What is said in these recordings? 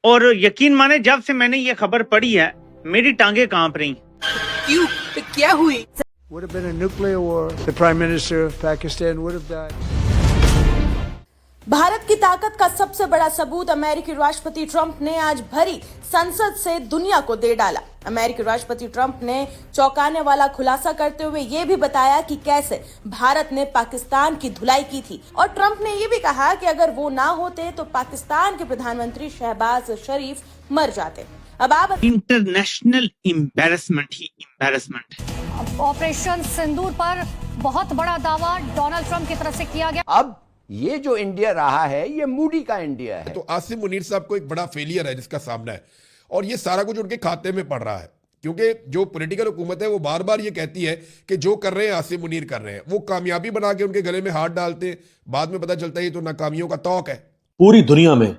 और यकीन माने जब से मैंने ये खबर पढ़ी है मेरी टांगे कांप रही। क्यों? तो क्या हुई? Would have been a nuclear war. The Prime Minister of Pakistan would have died. Bharat की ताकत का सबसे बड़ा सबूत अमेरिकी राष्ट्रपति ट्रंप ने आज भरी संसद से दुनिया को दे डाला। अमेरिकी राष्ट्रपति ट्रंप ने चौंकाने वाला खुलासा करते हुए ये भी बताया कि कैसे भारत ने पाकिस्तान की धुलाई की थी और ट्रंप ने ये भी कहा कि अगर वो ना होते तो पाकिस्तान के प्रधानमंत्री शहबाज शरीफ मर जाते। अब आप इंटरनेशनल एम्बैरेसमेंट ही एम्बैरेसमेंट। ऑपरेशन सिंदूर पर बहुत बड़ा दावा डोनाल्ड ट्रंप की तरफ से किया गया। अब ये जो इंडिया रहा है ये मूडी का इंडिया है। तो आसिम मुनीर साहब को एक बड़ा फेलियर है जिसका सामना है और ये सारा कुछ उनके खाते में पड़ रहा है, क्योंकि जो पॉलिटिकल हुकूमत है वो बार बार ये कहती है कि जो कर रहे हैं आसिम मुनीर कर रहे हैं, वो कामयाबी बना के उनके गले में हाथ डालते हैं, बाद में पता चलता है ये तो नाकामियों का तौक है। पूरी दुनिया में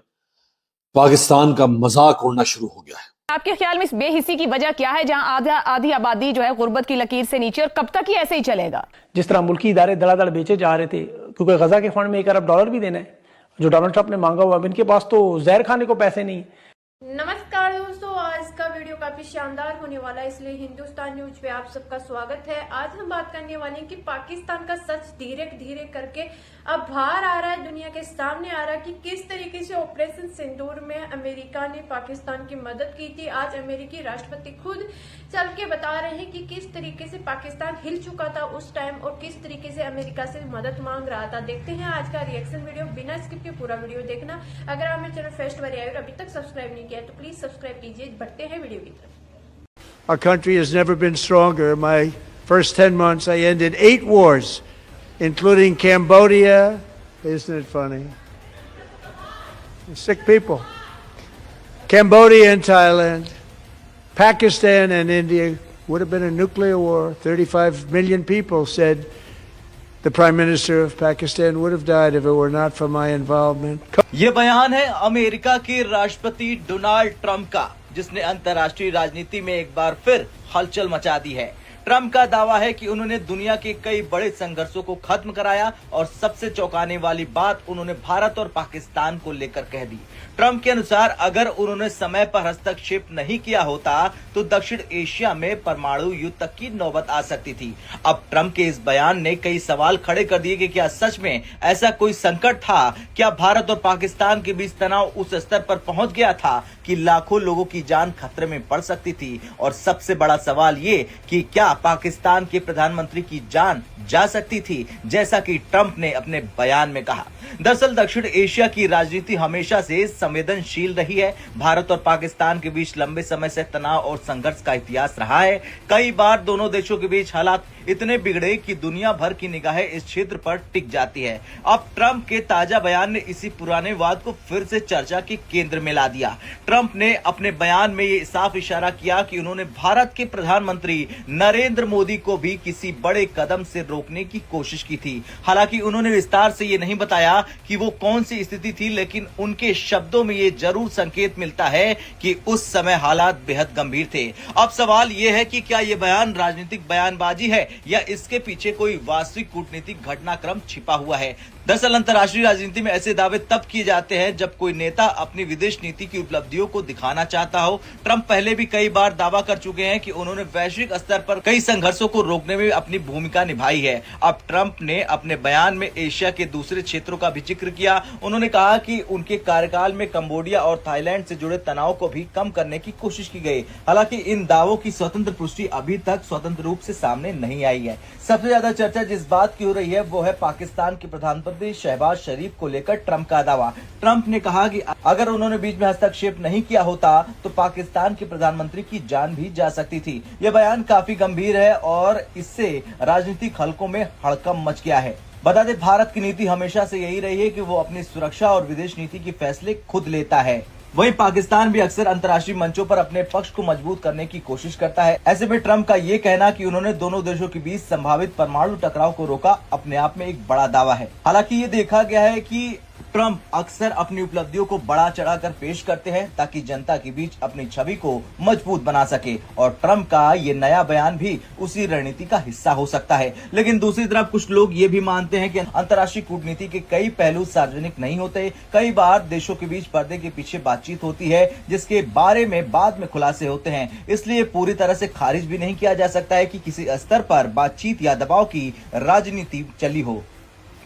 पाकिस्तान का मजाक उड़ना शुरू हो गया है। आपके ख्याल में इस बेहिसी की वजह क्या है, जहां आधी आबादी जो है गुर्बत की लकीर से नीचे, और कब तक ये ऐसे ही चलेगा? जिस तरह मुल्की इदारे धड़ाधड़ बेचे जा रहे थे, क्योंकि गजा के फंड में $1 अरब भी देना है जो डोनाल्ड ट्रंप ने मांगा हुआ, अब इनके पास तो जहर खाने को पैसे नहीं। नमस्कार दोस्तों, आज का वीडियो काफी शानदार होने वाला है, इसलिए हिंदुस्तान न्यूज पे आप सबका स्वागत है। आज हम बात करने वाले हैं कि पाकिस्तान का सच धीरे धीरे करके अब बाहर आ रहा है, दुनिया के सामने आ रहा है कि किस तरीके से ऑपरेशन सिंदूर में अमेरिका ने पाकिस्तान की मदद की थी। आज अमेरिकी राष्ट्रपति खुद चल के बता रहे हैं कि किस तरीके से पाकिस्तान हिल चुका था उस टाइम और किस तरीके से अमेरिका से मदद मांग रहा था। देखते हैं आज का रिएक्शन वीडियो, बिना स्किप के पूरा वीडियो देखना। अगर आप मेरे चैनल फर्स्ट बार आए और अभी तक सब्सक्राइब नहीं किया तो प्लीज सब्सक्राइब कीजिए। बढ़ते हैं वीडियो की तरफ। Our country has never been stronger. In my first 10 months, I ended 8 wars, including Cambodia. Isn't it funny? Sick people. Cambodia and Thailand, Pakistan and India would have been a nuclear war. 35 million people said the Prime Minister of Pakistan would have died if it were not for my involvement. ये बयान है America के राष्ट्रपति Donald Trump का, जिसने अंतर्राष्ट्रीय राजनीति में एक बार फिर हलचल मचा दी है। ट्रंप का दावा है कि उन्होंने दुनिया के कई बड़े संघर्षों को खत्म कराया और सबसे चौंकाने वाली बात उन्होंने भारत और पाकिस्तान को लेकर कह दी। ट्रंप के अनुसार अगर उन्होंने समय पर हस्तक्षेप नहीं किया होता तो दक्षिण एशिया में परमाणु युद्ध तक की नौबत आ सकती थी। अब ट्रंप के इस बयान ने कई सवाल खड़े कर दिए कि क्या सच में ऐसा कोई संकट था? क्या भारत और पाकिस्तान के बीच तनाव उस स्तर पर पहुंच गया था कि लाखों लोगों की जान खतरे में पड़ सकती थी? और सबसे बड़ा सवाल ये कि क्या पाकिस्तान के प्रधानमंत्री की जान जा सकती थी, जैसा कि ट्रंप ने अपने बयान में कहा। दरअसल दक्षिण एशिया की राजनीति हमेशा से संवेदनशील रही है। भारत और पाकिस्तान के बीच लंबे समय से तनाव और संघर्ष का इतिहास रहा है। कई बार दोनों देशों के बीच हालात इतने बिगड़े कि दुनिया भर की निगाहें इस क्षेत्र पर टिक जाती है। अब ट्रंप के ताजा बयान ने इसी पुराने वाद को फिर से चर्चा के केंद्र में ला दिया। ट्रंप ने अपने बयान में ये साफ इशारा किया कि उन्होंने भारत के प्रधानमंत्री नरेंद्र मोदी को भी किसी बड़े कदम से रोकने की कोशिश की थी। हालांकि उन्होंने विस्तार से ये नहीं बताया कि वो कौन सी स्थिति थी, लेकिन उनके शब्दों में ये जरूर संकेत मिलता है कि उस समय हालात बेहद गंभीर थे। अब सवाल ये है कि क्या ये बयान राजनीतिक बयानबाजी है या इसके पीछे कोई वास्तविक कूटनीतिक घटनाक्रम छिपा हुआ है? दरअसल अंतर्राष्ट्रीय राजनीति में ऐसे दावे तब किए जाते हैं जब कोई नेता अपनी विदेश नीति की उपलब्धियों को दिखाना चाहता हो। ट्रंप पहले भी कई बार दावा कर चुके हैं कि उन्होंने वैश्विक स्तर पर कई संघर्षों को रोकने में अपनी भूमिका निभाई है। अब ट्रंप ने अपने बयान में एशिया के दूसरे क्षेत्रों का भी जिक्र किया। उन्होंने कहा कि उनके कार्यकाल में कंबोडिया और थाईलैंड से जुड़े तनाव को भी कम करने की कोशिश की गई। हालांकि इन दावों की स्वतंत्र पुष्टि अभी तक स्वतंत्र रूप से सामने नहीं आई है। सबसे ज्यादा चर्चा जिस बात की हो रही है वो है पाकिस्तान के प्रधानमंत्री शहबाज शरीफ को लेकर ट्रंप का दावा। ट्रंप ने कहा कि अगर उन्होंने बीच में हस्तक्षेप नहीं किया होता तो पाकिस्तान के प्रधानमंत्री की जान भी जा सकती थी। यह बयान काफी गंभीर है और इससे राजनीतिक हलकों में हड़कंप मच गया है। बता दें, भारत की नीति हमेशा से यही रही है कि वो अपनी सुरक्षा और विदेश नीति के फैसले खुद लेता है। वहीं पाकिस्तान भी अक्सर अंतर्राष्ट्रीय मंचों पर अपने पक्ष को मजबूत करने की कोशिश करता है। ऐसे में ट्रंप का ये कहना कि उन्होंने दोनों देशों के बीच संभावित परमाणु टकराव को रोका अपने आप में एक बड़ा दावा है। हालांकि ये देखा गया है कि ट्रंप अक्सर अपनी उपलब्धियों को बढ़ा चढ़ाकर पेश करते हैं ताकि जनता के बीच अपनी छवि को मजबूत बना सके, और ट्रंप का ये नया बयान भी उसी रणनीति का हिस्सा हो सकता है। लेकिन दूसरी तरफ कुछ लोग ये भी मानते हैं कि अंतर्राष्ट्रीय कूटनीति के कई पहलू सार्वजनिक नहीं होते। कई बार देशों के बीच पर्दे के पीछे बातचीत होती है जिसके बारे में बाद में खुलासे होते हैं, इसलिए पूरी तरह से खारिज भी नहीं किया जा सकता है कि किसी स्तर पर बातचीत या दबाव की राजनीति चली हो।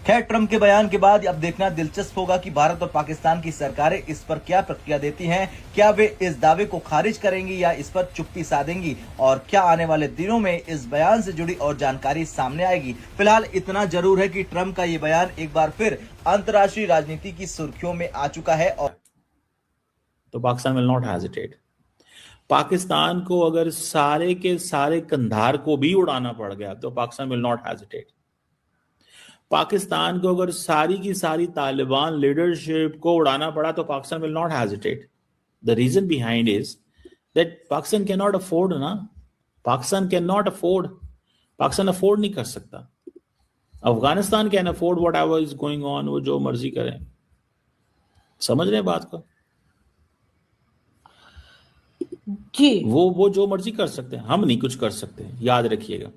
खैर, ट्रंप के बयान के बाद अब देखना दिलचस्प होगा कि भारत और पाकिस्तान की सरकारें इस पर क्या प्रतिक्रिया देती हैं। क्या वे इस दावे को खारिज करेंगी या इस पर चुप्पी साधेंगी, और क्या आने वाले दिनों में इस बयान से जुड़ी और जानकारी सामने आएगी। फिलहाल इतना जरूर है कि ट्रंप का ये बयान एक बार फिर अंतर्राष्ट्रीय राजनीति की सुर्खियों में आ चुका है। और तो Pakistan will not hesitate. Pakistan को अगर सारे के सारे कंधार को भी उड़ाना पड़ गया तो Pakistan will not hesitate. Pakistan को अगर सारी की सारी तालिबान लीडरशिप को उड़ाना पड़ा तो Pakistan will not hesitate. The reason behind is that Pakistan can not afford ना, Pakistan can not afford, Pakistan afford नहीं कर सकता। Afghanistan can afford whatever is going on, वो जो मर्जी करें। समझ रहे हैं बात को जी? वो जो मर्जी कर सकते हैं, हम नहीं कुछ कर सकते, याद रखिएगा।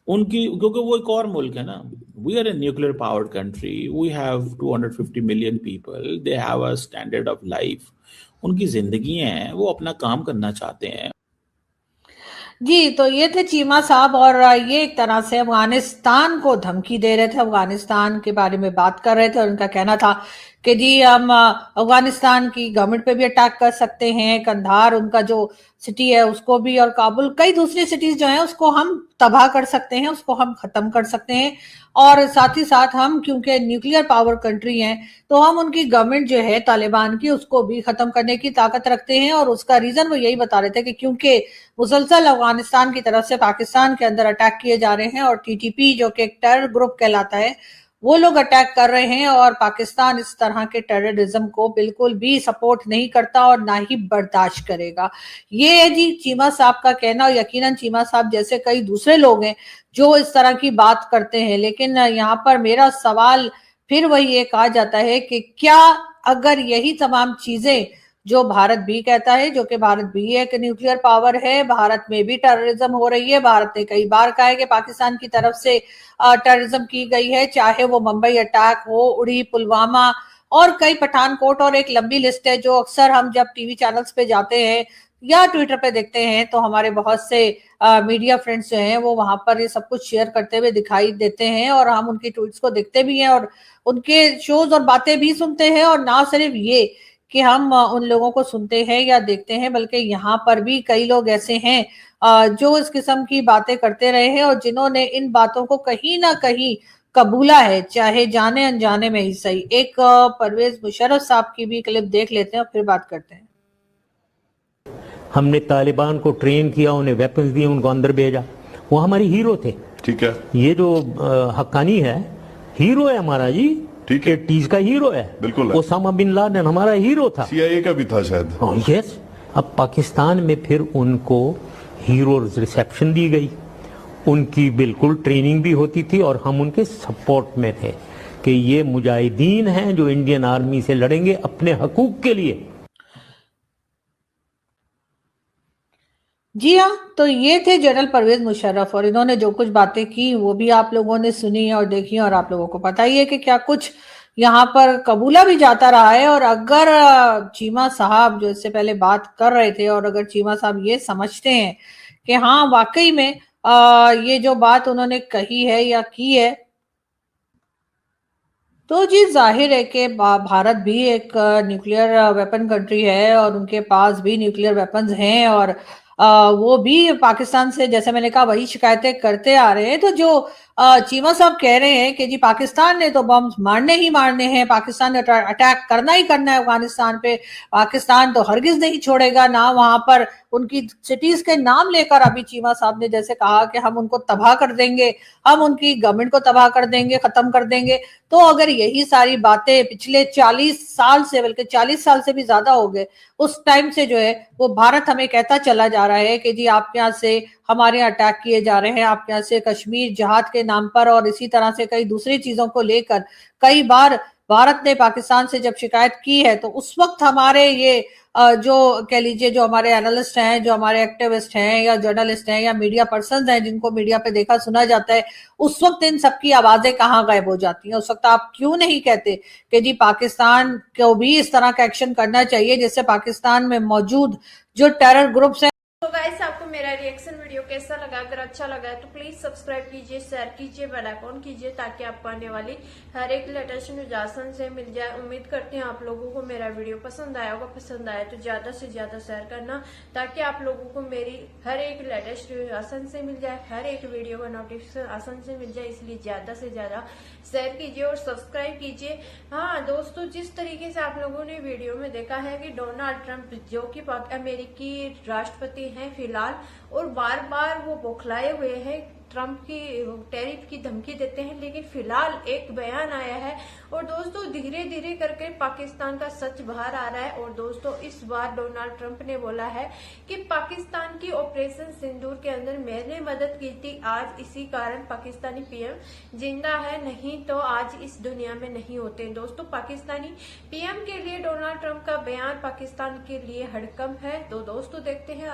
उनकी, क्योंकि वो एक और मुल्क है ना। We are a nuclear powered country, we have 250 million people, they have a standard of life. उनकी जिंदगी हैं, वो अपना काम करना चाहते हैं। जी, तो ये थे चीमा साहब, और ये एक तरह से अफगानिस्तान को धमकी दे रहे थे, अफगानिस्तान के बारे में बात कर रहे थे, और उनका कहना था कि जी हम अफगानिस्तान की गवर्नमेंट पे भी अटैक कर सकते हैं, कंधार उनका जो सिटी है उसको भी, और काबुल, कई दूसरी सिटीज जो हैं उसको हम तबाह कर सकते हैं, उसको हम खत्म कर सकते हैं। और साथ ही साथ हम, क्योंकि न्यूक्लियर पावर कंट्री हैं, तो हम उनकी गवर्नमेंट जो है तालिबान की, उसको भी खत्म करने की ताकत रखते हैं। और उसका रीजन वो यही बता रहे थे कि क्योंकि मुसलसल अफगानिस्तान की तरफ से पाकिस्तान के अंदर अटैक किए जा रहे हैं, और टीटीपी जो कि एक टेरर ग्रुप कहलाता है, वो लोग अटैक कर रहे हैं, और पाकिस्तान इस तरह के टेररिज्म को बिल्कुल भी सपोर्ट नहीं करता और ना ही बर्दाश्त करेगा। ये है जी चीमा साहब का कहना, और यकीनन चीमा साहब जैसे कई दूसरे लोग हैं जो इस तरह की बात करते हैं। लेकिन यहाँ पर मेरा सवाल फिर वही ये कहा जाता है कि क्या अगर यही तमाम चीजें जो भारत भी कहता है, जो कि भारत भी एक न्यूक्लियर पावर है, भारत में भी टेररिज्म हो रही है, भारत ने कई बार कहा है कि पाकिस्तान की तरफ से टेररिज्म की गई है, चाहे वो मुंबई अटैक हो, उड़ी, पुलवामा और कई, पठानकोट, और एक लंबी लिस्ट है जो अक्सर हम जब टीवी चैनल्स पे जाते हैं या ट्विटर पे देखते हैं तो हमारे बहुत से मीडिया फ्रेंड्स जो हैं वो वहां पर ये सब कुछ शेयर करते हुए दिखाई देते हैं, और हम उनकी ट्वीट्स को देखते भी हैं और उनके शोज और बातें भी सुनते हैं। और ना सिर्फ ये कि हम उन लोगों को सुनते हैं या देखते हैं, बल्कि यहाँ पर भी कई लोग ऐसे हैं जो इस किस्म की बातें करते रहे हैं और जिन्होंने इन बातों को कहीं ना कहीं कबूला है, चाहे जाने अनजाने में ही सही। एक परवेज मुशर्रफ साहब की भी क्लिप देख लेते हैं और फिर बात करते हैं। हमने तालिबान को ट्रेन किया, उन्हें वेपन्स दिए, उनको अंदर भेजा, वो हमारे हीरो थे। ठीक है, ये जो हक्कानी है हीरो है हमारा जी, ठीक है, टीज का हीरो है, बिल्कुल। ओसामा बिन लादेन हमारा हीरो था, CIA का भी था शायद। यस। अब पाकिस्तान में फिर उनको हीरो रिसेप्शन दी गई, उनकी बिल्कुल ट्रेनिंग भी होती थी और हम उनके सपोर्ट में थे कि ये मुजाहिदीन हैं जो इंडियन आर्मी से लड़ेंगे अपने हकूक के लिए। जी हाँ, तो ये थे जनरल परवेज मुशर्रफ, और इन्होंने जो कुछ बातें की वो भी आप लोगों ने सुनी और देखी, और आप लोगों को पता ही है कि क्या कुछ यहाँ पर कबूला भी जाता रहा है। और अगर चीमा साहब जो इससे पहले बात कर रहे थे, और अगर चीमा साहब ये समझते हैं कि हाँ वाकई में ये जो बात उन्होंने कही है या की है, तो जी जाहिर है कि भारत भी एक न्यूक्लियर वेपन कंट्री है और उनके पास भी न्यूक्लियर वेपन्स हैं, और वो भी पाकिस्तान से, जैसे मैंने कहा, वही शिकायतें करते आ रहे हैं। तो जो चीमा साहब कह रहे हैं कि जी पाकिस्तान ने तो बम मारने ही मारने हैं, पाकिस्तान ने अटैक करना ही करना है अफगानिस्तान पे, पाकिस्तान तो हरगिज नहीं छोड़ेगा ना, वहां पर उनकी सिटीज के नाम लेकर अभी चीमा साहब ने जैसे कहा कि हम उनको तबाह कर देंगे, हम उनकी गवर्नमेंट को तबाह कर देंगे, खत्म कर देंगे। तो अगर यही सारी बातें पिछले 40 साल से, बल्कि 40 साल से भी ज्यादा हो गए, उस टाइम से जो है वो भारत हमें कहता चला जा रहा है कि जी आपके यहाँ से हमारे यहाँ अटैक किए जा रहे हैं, आपके यहाँ से कश्मीर जहाद के नाम पर और इसी तरह से कई दूसरी चीजों को लेकर कई बार भारत ने पाकिस्तान से जब शिकायत की है तो उस वक्त हमारे ये जो कह लीजिए जो हमारे एनालिस्ट हैं, जो हमारे एक्टिविस्ट हैं या जर्नलिस्ट हैं या मीडिया पर्सन हैं जिनको मीडिया पे देखा सुना जाता है, उस वक्त इन सबकी आवाजें कहाँ गायब हो जाती हैं? उस वक्त आप क्यों नहीं कहते कि जी पाकिस्तान को भी इस तरह का एक्शन करना चाहिए जिससे पाकिस्तान में मौजूद जो टेरर ग्रुप्स हैं। तो गाइस, आपको मेरा रिएक्शन वीडियो कैसा लगा? अगर अच्छा लगा है तो प्लीज सब्सक्राइब कीजिए, शेयर कीजिए, बेल आइकॉन कीजिए ताकि आपको आने वाली हर एक लेटेस्ट न्यूज आसान से मिल जाए। उम्मीद करते हैं आप लोगों को मेरा वीडियो पसंद आया होगा। पसंद आया तो ज्यादा से ज्यादा शेयर करना ताकि आप लोगों को मेरी हर एक लेटेस्ट न्यूज आसान से मिल जाए, हर एक वीडियो का नोटिफिकेशन आसान से मिल जाए। इसलिए ज्यादा से ज्यादा शेयर कीजिए और सब्सक्राइब कीजिए। हाँ दोस्तों, जिस तरीके से आप लोगों ने वीडियो में देखा है कि डोनाल्ड ट्रंप जो कि अमेरिकी राष्ट्रपति हैं फिलहाल, और बार बार वो बौखलाए हुए हैं, ट्रंप की टैरिफ की धमकी देते हैं, लेकिन फिलहाल एक बयान आया है और दोस्तों धीरे धीरे करके पाकिस्तान का सच बाहर आ रहा है। और दोस्तों इस बार डोनाल्ड ट्रंप ने बोला है कि पाकिस्तान की ऑपरेशन सिंदूर के अंदर मैंने मदद की थी, आज इसी कारण पाकिस्तानी पीएम जिंदा है, नहीं तो आज इस दुनिया में नहीं होते। दोस्तों पाकिस्तानी पीएम के लिए डोनाल्ड ट्रंप का बयान पाकिस्तान के लिए हड़कंप है। तो दोस्तों देखते हैं